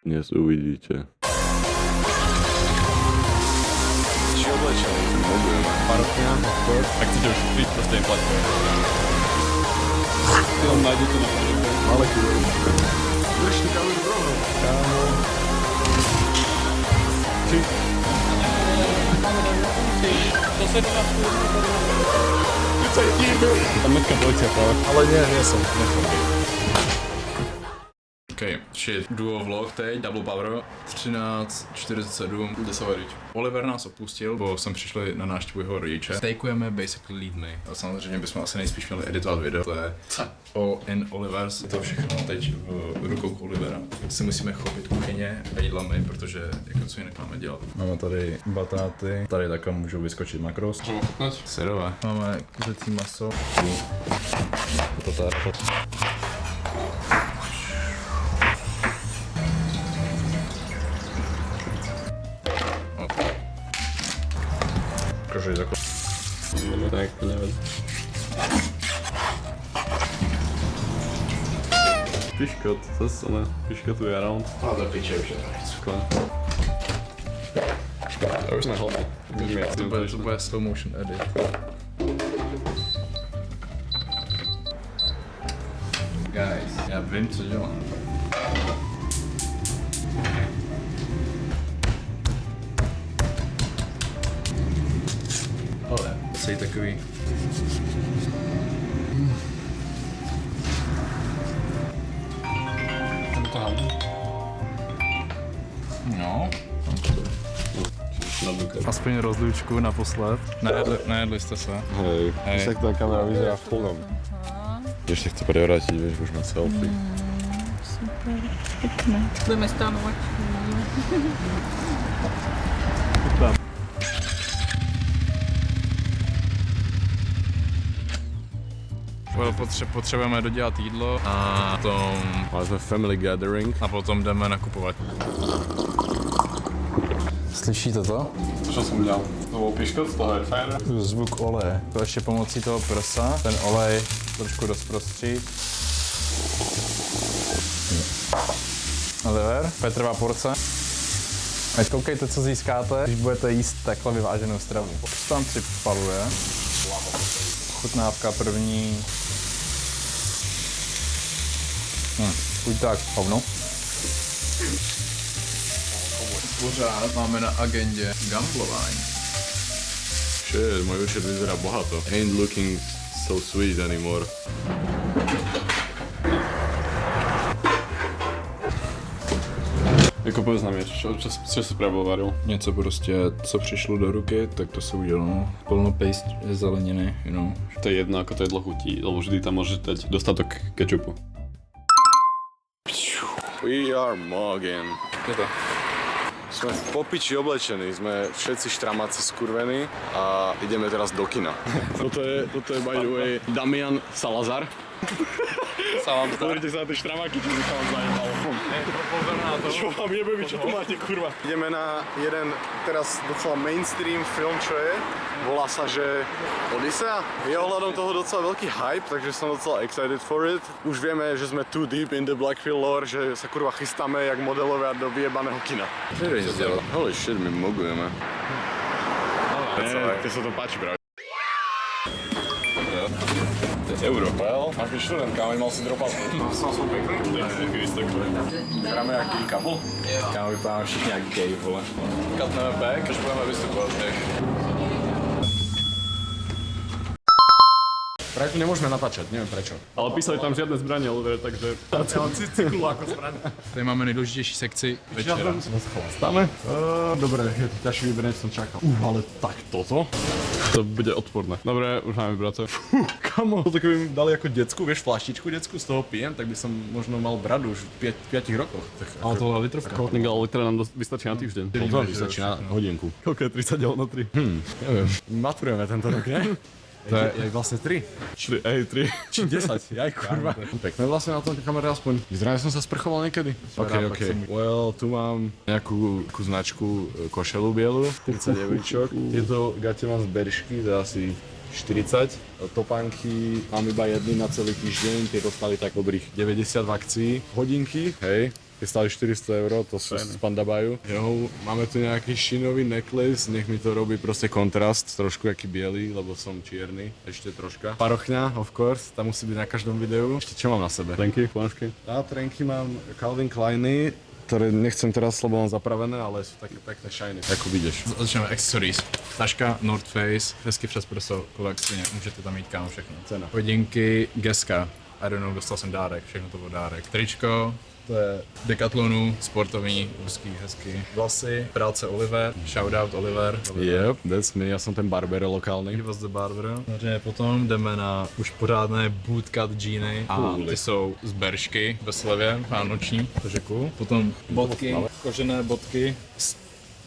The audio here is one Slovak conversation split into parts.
Dnes uvidíte. Či oblečený, mobil. Parofia, obchod. Ak chcete ušetriť, proste neplaťte. Film nájdete na Parofia. Ale kurva. Budeš ty kameru rovno. Kámo. Či? To sa to na skúrnu. Ty sa díbe. Tam metka policia práve. Ale nie som. OK, shit, duo vlog teď, double power, 13:47, jde se variť. Oliver nás opustil, bo sem přišli na návštěvu jeho rodiče. Stejkujeme basically lead me. A samozřejmě bychom asi nejspíš měli editovat video, to je all in Olivers. To všechno teď v rukou Olivera. Si musíme chopit kuchyně a jídlami, protože jako co jinak máme dělat. Máme tady batáty, tady takhle můžou vyskočit makros. Můžeme chutnat? Syrové. Máme kuřecí maso. Proszę zakład. Tak, nawet. Piškot, zase ne, piškotuje around. A to piče už je to nic. Já už nehledal. To bude slow motion edit. Guys, já vím, co dělám. Ale jsi takový. No. Aspoň rozlúčku naposled. Najedli jste se. Hej, Hej. tak tá kamera vyzerá v plnom. Ešte chce prevrátiť, vieš, už má selfie. Super, pekné. Budeme stánovať. Well, potřebujeme dodělat jídlo a potom... Máme sme family gathering. A potom jdeme nakupovat. Slyšíte to? Čo som dělal? To bol piškot z toho airfryera? Zvuk oleje. To ještě pomocí toho prsa, ten olej trošku rozprostřít. Oliver, Petrová porce. Ať koukejte, co získáte, když budete jíst takhle vyváženou stravu. Co tam připaluje? Chutnávka první. Chuť tak, hovno. Pořád máme na agendě gamblování. Shit, môj účet vyzerá bohato. Ain't looking so sweet anymore. Jako povedz nám čo si právě varil? Něco prostě, co přišlo do ruky, tak to se udělalo. Plno paste zeleniny, you know. To je jedno, ako to jedlo chutí, lebo vždy tam môžeš dať dostatok kečupu. We are mugging. Je to. Sme v popiči oblečení, sme všetci štramáci skurvení a ideme teraz do kina. Toto je by the way Damian Salazar. Pozrite sa na tie štramáky, čo si tam zajebal. Pozor na to. Čo vám jebe, vy čo to máte, kurva? Ideme na jeden teraz docela mainstream film, čo je. Volá sa, že Odisea. Je ohľadom toho docela veľký hype, takže som docela excited for it. Už vieme, že sme too deep in the Blackfield lore, že sa kurva chystáme jak modelovia do vyjebaného kina. Holy shit, my mugujeme. Nie, sa to páči, práve. Európa, jo? Máš byť študent, kámo, mal si dropat. Som pekný. Hráme jak gay couple? Kámo, vypadáme všichni jak gay, vole. Katneme back, až budeme vystupovat tak. Práve tu nemôžeme natáčať, neviem prečo. Ale písali tam žiadne zbranie, Oliver, takže... Ja mám cyklu ako zbraň. Tady máme nejdůležitější sekci večera. Chlastáme? Dobre, je to ťažší vyberať, som čakal. Ale tak toto? To bude odporné. Dobre, už máme brace. Kamo, to keby mi dali ako decku, vieš, flaštičku decku, z toho pijem, tak by som možno mal bradu už v 5 rokoch. Tak Ale to bola litrovka. Ale litra nám vystačí na týždeň. to vystačí na hodinku. Koľko je 39 na 3? Neviem, maturujeme tento rok, ne? To je vlastne 3. 3. Či 10, jaj kurva. Pekné vlastne na tom kamere aspoň. Vyzerá, že som sa sprchoval niekedy. OK. Well, tu mám nejakú značku košelu bielu, 39čok. Tieto gate mám z Beršky za asi 40. Topánky mám iba jedny na celý týždeň, tie dostali tak dobrých 90 v akcii. Hodinky, hej, tie stali 400 €, to sú z Pandabaju. Jo, máme tu nejaký šinový necklace, nech mi to robí proste kontrast, trošku jaký biely, lebo som čierny, ešte troška. Parochňa, of course, tam musí byť na každom videu. Ešte čo mám na sebe? Trenky, ponožky. A trenky mám Calvin Kleiny, ktoré nechcem teraz, lebo mám zapravené, ale sú také pekné shiny, ako vidíš. Začneme accessories. Taška North Face, hezky přes prso, kolekce, můžete tam mít kámo všechno. Cena. Hodinky, Geska, I don't know, dostal jsem dárek, všechno to byl dárek. Tričko, to je Decathlonu, sportovní, úzký, hezký. Vlasy, práce Oliver, shoutout Oliver. Yep, that's me, ja som ten barber lokálny. He was the barber. Takže potom jdeme na už pořádné bootcut džíny a ty jsou z Beršky ve slevě, vánoční, takže cool. Potom bodky, kožené bodky z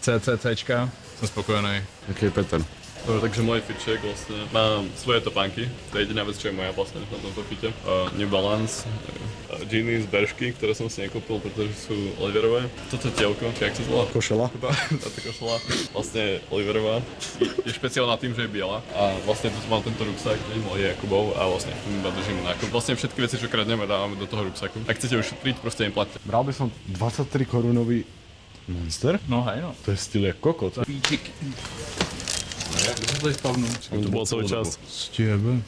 CCCčka, jsem spokojený. Jaký Peter? No, takže môj fitček vlastne, mám svoje topánky, to je jediná vec, čo je moja vlastne na tomto fite. New Balance, džíny z Beršky, ktoré som si nekúpil, pretože sú Oliverové. Toto tielko, či jak sa zvolá? Košela? Táto košela, vlastne Oliverová, je špeciálna tým, že je biela a vlastne tu mám tento ruksak, ktorý môj Jakubov a vlastne v tom iba držím nákup. Vlastne všetky veci, čo kradneme, dávame do toho ruksaku. Ak chcete ušetriť, proste im platte. Bral by som 23 korunový Monster? No hej no. To je styl jak kokot. Píčik. To bolo celý čas. Stiebe,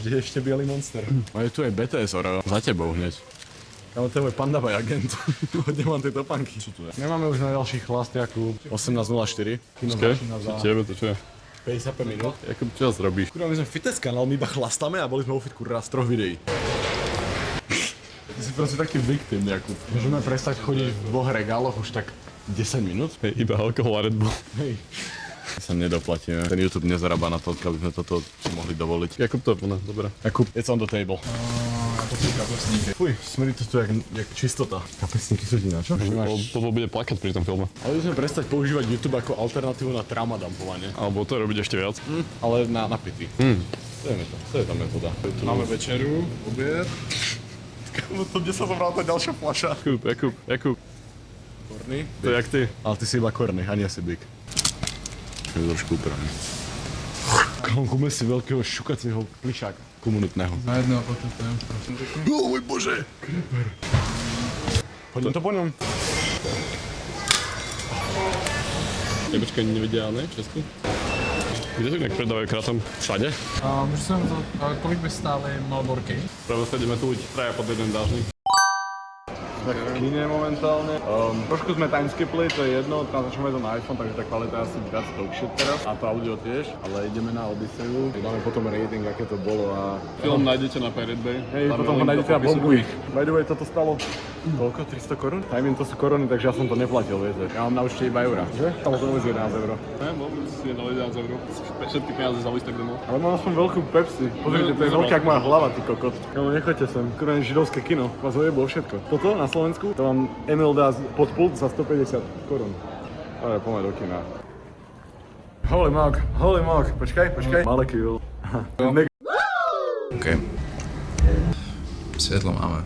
Ešte bielý Monster. A je tu aj BTS Oreo. Za tebou hneď. Kámo, to je môj Pandabaj agent. Hodne mám tie topánky. Čo tu je? Nemáme už na ďalší chlastiaku 18.04. Kino začína za Tebe to čo je? 55 minút. Jakub, čo zase robíš? Kurva, my sme fitness kanál, my iba chlastáme a boli sme vo fit kurva z 3 videí. Ty si proste taký victim, Jakub. Môžeme prestať chodiť v 2 regáloch už tak 10 minút? Iba alkohol a Red Bull. Hej. Sa nedoplatíme. Ten YouTube nezarába na to, aby sme toto si mohli dovoliť. Jakub to plné, dobre. Jakub, it's on the table. to sú kapesníky. Fuj, smrdí to tu jak čistota. Kapesníky sú ti na čo? Toto bude plakať pri tom filme. Ale by sme prestať používať YouTube ako alternatívu na tramadampovanie. Alebo to robiť ešte viac. Ale na pity. To je tá metóda. Máme večeru, oběd. To kde sa zobral tá ďalšia fľaša? Jakub. Korny? To je jak ty. Ale ty si iba korny, a nie si big. Je trošku upravený. Kúme si veľkého šukacieho plišáka komunitného. Na jedno a potom to prosím řeknu. O môj bože! Creeper. Poďme to po ňom. Počkaj, nevedia, ne? Česky? Kde to inak predávajú kratom? Všade? Můžu se kolik by stály Malborky? Práve sa ideme tu traja pod jeden dážnik. Tak v kine momentálne. Trošku sme timeskipli, to je jedno, natáčame to na iPhone, takže tá kvalita je asi viac dlhšie teraz. A to audio tiež, ale ideme na Odysseju. Dáme potom rating, aké to bolo a... Film nájdete na Pirate Bay. Hej, Tam potom je ho link nájdete do na popisu. Bombuji. By the way, toto stalo... Koľko? 300 korun? I mean, to sú koruny, takže ja som to neplatil, viete. Ja mám na účte iba eurá. Že? Tam to vôbec 11 €. Ne, vôbec si je dali 11 €. Všetky peniaze za tak domov. Ale mám aspoň veľkú Pepsi. Pozrite, to je veľká jak moja hlava, ty kokot. No, nechoďte sem. Kurva, židovské kino. Vás ojeblo všetko. Toto na Slovensku, to vám Emil dá pod pult za 150 korun. Ale poďme do kina. Holy mog. Počkaj. Malekil. OK. Světlo máme.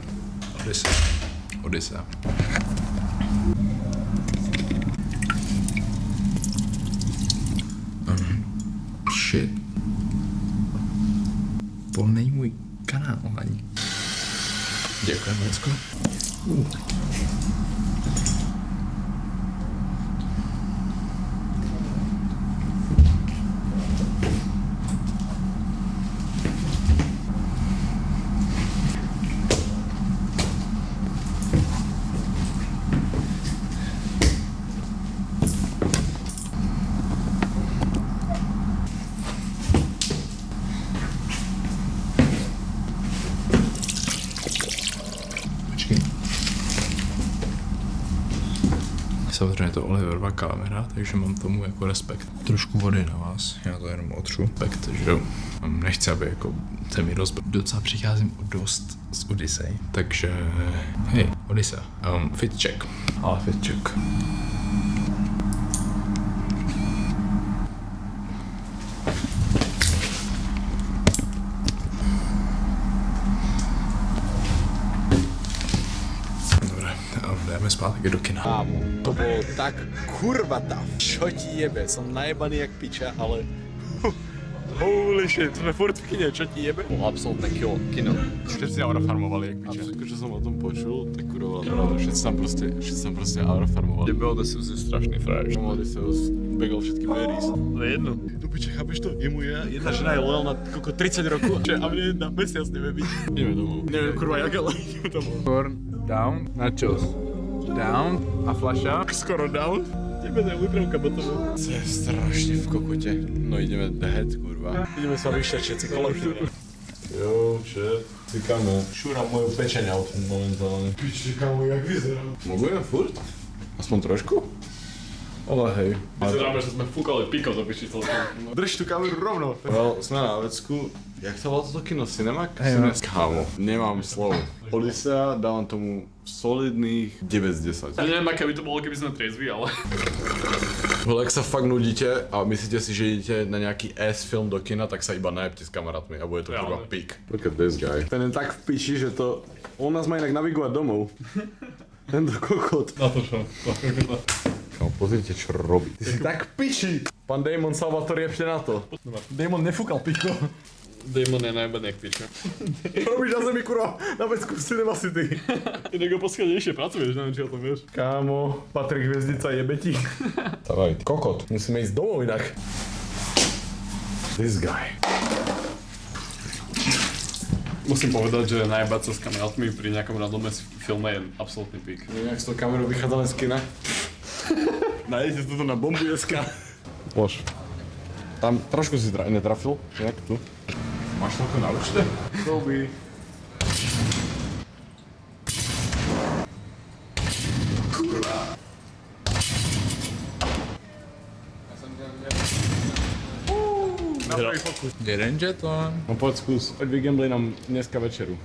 Odyssea. Shit. Polnej můj kanál ani. Děkujeme, Lucko. Samozřejmě to Oliverová kamera, takže mám tomu jako respekt. Trošku vody na vás, já to jenom otřu. Respekt, že jo. Nechci, aby jako se mi rozbil. Docela přicházím o dost z Odyssey, takže hej, Odyssea. Fit check. Ale fit check. Jdeme zpátky do kina. Kámo, to bolo tak kurva tá. Čo ti jebe, som najebaný jak piča, ale Holy shit, sme furt v kine, čo ti jebe? Absolútne kino. Všetci aurafarmovali, jak piče. Všetko, čo som o tom počul, tak kurva, pravda, všetci tam proste aurafarmovali. Tebe Odysseus je strašný frajer. Odysseus begol všetky berries. To je jedno. No piče, chápeš to? Je mu jedna žena je lojálna koľko 30 rokov a mne jedna mesiac nevie byť. Ideme domov. Neviem kurva, jak ale ideme domov. Corn, down, nachos. Down a fľaša. Skoro down. Tebe to je litrovka botová. To je strašne v kokote. No ideme dehet, kurva. Ideme sa vyšťať všetci kolektívne. Jo, šet. Cykamo. Šúram moju pečeň aut momentálne. Piči, kamo, jak vyzerám. Mogujem furt? Aspoň trošku? Ale hej. Vyzeráme, že sme fúkali píko do piči celkom. Drž tú kameru rovno. Well, sme na vecku. Jak sa volá toto kino? Cinemak? Hej, no. Kámo, nemám slov. Odyssea dávam tomu solidných 9 z 10. Ja neviem, aké by to bolo, keby sme triezvi, ale... Ale ak sa fakt nudíte a myslíte si, že idete na nejaký S-film do kina, tak sa iba najebte s kamarátmi a bude to kurva pík. Look at this guy. Ten je tak v piči, že to... On nás má inak navigovať domov. Tento kokot. Na to čo? Kámo, pozrite, čo robí. Ty si tak v piči! Pán Damon Salvatore, jebte na to. Damon nefúkal piko. Damon je najebadný jak piča. Robíš na zemi, kurva, na vecku Cinema City. Ty nego poschednejšie pracuješ, neviem, či o tom vieš. Kámo, Patrik Hviezdica jebe ti. Dávaj, kokot, musíme ísť domov inak. This guy. Musím povedať, že najebať sa s kamarátmi pri nejakom randomé filme je absolútny pík. Nejak s tou kamerou vychádzame z kina. Nájdete toto na bombu.sk. Lož. Tam trošku si netrafil, nejak tu. Máš toľko na účte? Doby. Na prvý pokus. Jeden jeton. No poď skús. Poď vygambli nám dneska večeru.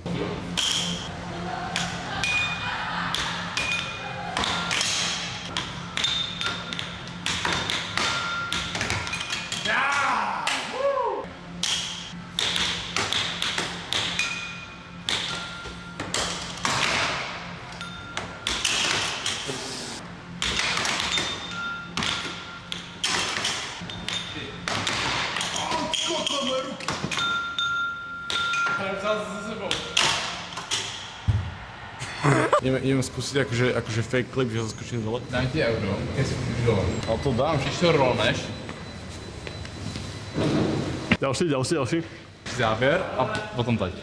Ideme skúsiť akože fake clip, že ho skočím dole. Dám ti euro, keď si už dole. Ale to dám. Když to rolneš, Ďalší. závěr a potom teď.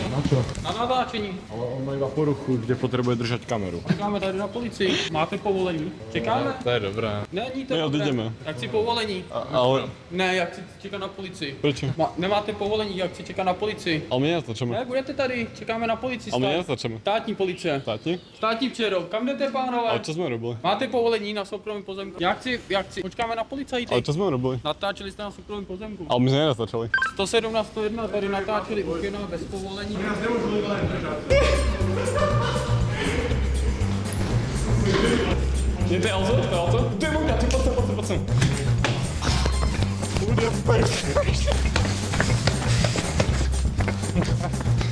Na čo? Na natáčení. Ale on má iba poruchu, kde potrebuje držať kameru. Čekáme tady na policii. Máte povolení? Čekáme? To je dobré. Není to My dobré. odjdeme. Jak chci povolení? Ale... Ne, jak chci čekat na policii. Prečo? Nemáte povolení, jak chci čekat na policii. Ale my nenatáčame. Ne, budete tady, čekáme na policii. Ale my nenatáčame. Státní policie. Státni? Státní přerov. Kam jdete, pánové? Ale čo sme robili? Máte povolení na soukromém pozemku? Jak chci. Počkáme na policajty. Ale čo sme robili? Natáčeli jste na soukromém pozemku. Ale my sme nenatáčali. 117, 101 tady natáčeli u kina bez povolení. Nie, to je Elzo? To je Elzo? To je Bogda, ty poď sem.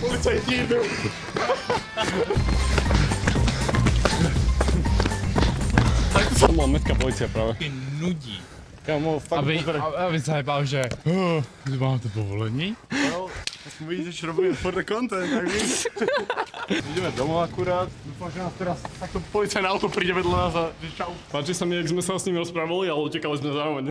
Policajti idú. Takto sa mala mestská policia práve. Nudí. Kámo, fakt Aby sa nebal, že mám to povolení. vidíte, čo robíme for the content, tak my. Ideme domov akurát. Dúfam, že nás teraz takto policajné auto príde vedľa nás a že čau. Páči sa mi, jak sme sa s ním rozprávali, ale utekali sme zároveň.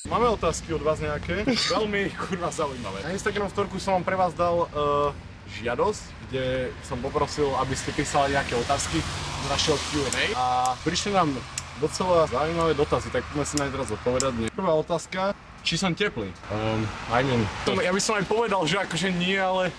Máme otázky od vás nejaké? Veľmi kurva zaujímavé. Na Instagram storku som vám pre vás dal žiadosť, kde som poprosil, aby ste písali nejaké otázky z našeho Q&A a prišli nám docela zaujímavé dotazy, tak poďme si na ne teraz odpovedať. Prvá otázka, či som teplý? Ja by som aj povedal, že akože nie, ale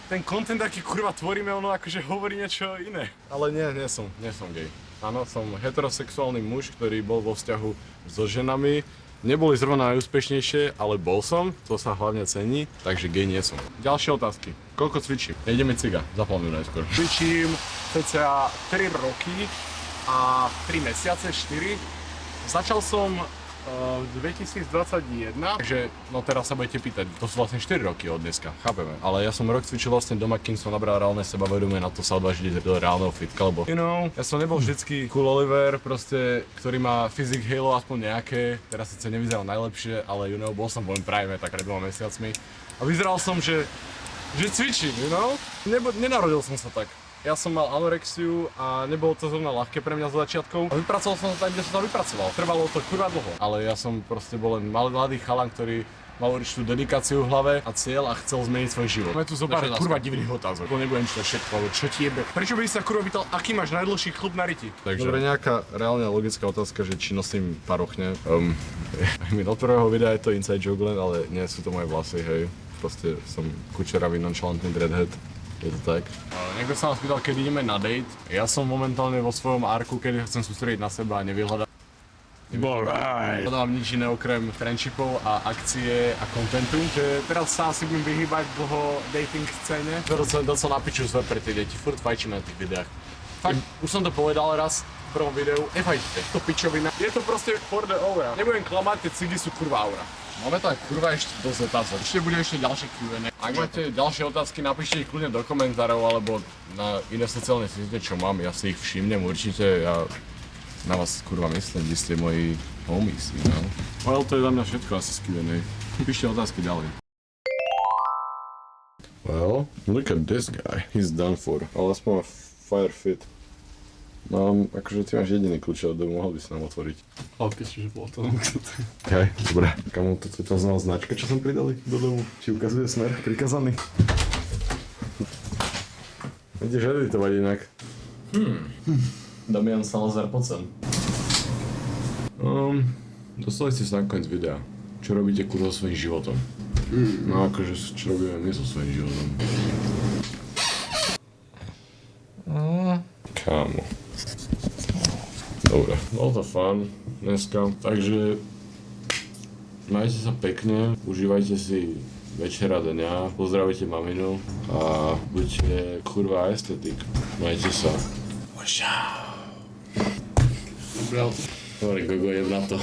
ten content, aký kurva tvoríme, ono akože hovorí niečo iné. Ale nie som gay. Áno, som heterosexuálny muž, ktorý bol vo vzťahu so ženami. Neboli zrovna najúspešnejšie, ale bol som, to sa hlavne cení, takže gay nie som. Ďalšie otázky. Koľko cvičím? Nejdeme ciga, zaplánuj najskôr. Cvičím cca 3 roky a 3 mesiace, 4. Začal som v 2021, takže no teraz sa budete pýtať, to sú vlastne 4 roky od dneska, chápeme. Ale ja som rok cvičil vlastne doma, kým som nabral reálne sebavedomie na to sa odvážiť do reálneho fitka, lebo ja som nebol vždycky cool Oliver, proste, ktorý má fyzik halo aspoň nejaké, teraz síce nevyzeral najlepšie, ale bol som vo prime tak pred 2 mesiacmi a vyzeral som, že cvičím, nenarodil som sa tak. Ja som mal anorexiu a nebolo to zrovna ľahké pre mňa z začiatkov. A vypracoval som sa tam, kde som to vypracoval. Trvalo to kurva dlho. Ale ja som proste bol len mladý chalan, ktorý mal určitú dedikáciu v hlave a cieľ a chcel zmeniť svoj život. Máme tu zopár kurva divných otázok. To nebudem čítať všetko, lebo čo ti jebe. Prečo by si sa kurva pýtal, aký máš najdlhší chlub na riti? Takže... Dobre, nejaká reálne logická otázka, že či nosím parochne. Do prvého videa je to inside joke len, ale nie sú to moje vlasy, hej. Proste som kučeravý nonchalantný dreadhead. Je to tak. Niekto sa nás pýtal, kedy ideme na date. Ja som momentálne vo svojom arku, kedy chcem sústrediť na seba a nevyhľadám nič iné okrem friendshipov a akcie a kontentu. Že teraz sa asi budem vyhýbať dlho dating scéne. To som na piču zle pre tie deti, furt fajčíme na tých videách. Fakt, už som to povedal raz v prvom videu, nefajčite, to pičovina. Je to proste for the aura. Nebudem klamať, tie cigy sú kurva aura. Máme tam kurva ešte dosť otázok. Bude ešte ďalšie Q&A. Ak máte ďalšie otázky, napíšte ich kľudne do komentárov alebo na iné sociálne siete, čo mám, ja si ich všimnem určite. Ja na vás kurva myslím, vy ste moji homies, Well, to je za mňa všetko asi z Q&A. Píšte otázky ďalej. Well, look at this guy. He's done for. Ale aspoň má fire fit. Mám, akože ty máš jediný kľúč od domu, mohol by si nám otvoriť. Ale píšte, že bolo to. Hej, dobre. Kamu, toto je tá znalá značka, čo som pridali do domu? Či ukazuje smer? Prikazaný? Ideš editovať inak. Damian Salazar, poď sem. Dostali ste sa na koniec videa. Čo robíte kurva so svojím životom? No akože, čo robíme my so svojím životom? Kámo. Dobre, bol to fun dneska, takže majte sa pekne, užívajte si večera dňa, pozdravujte maminu a buďte kurva estetik. Majte sa. Dobre, Gogo, jeb na to.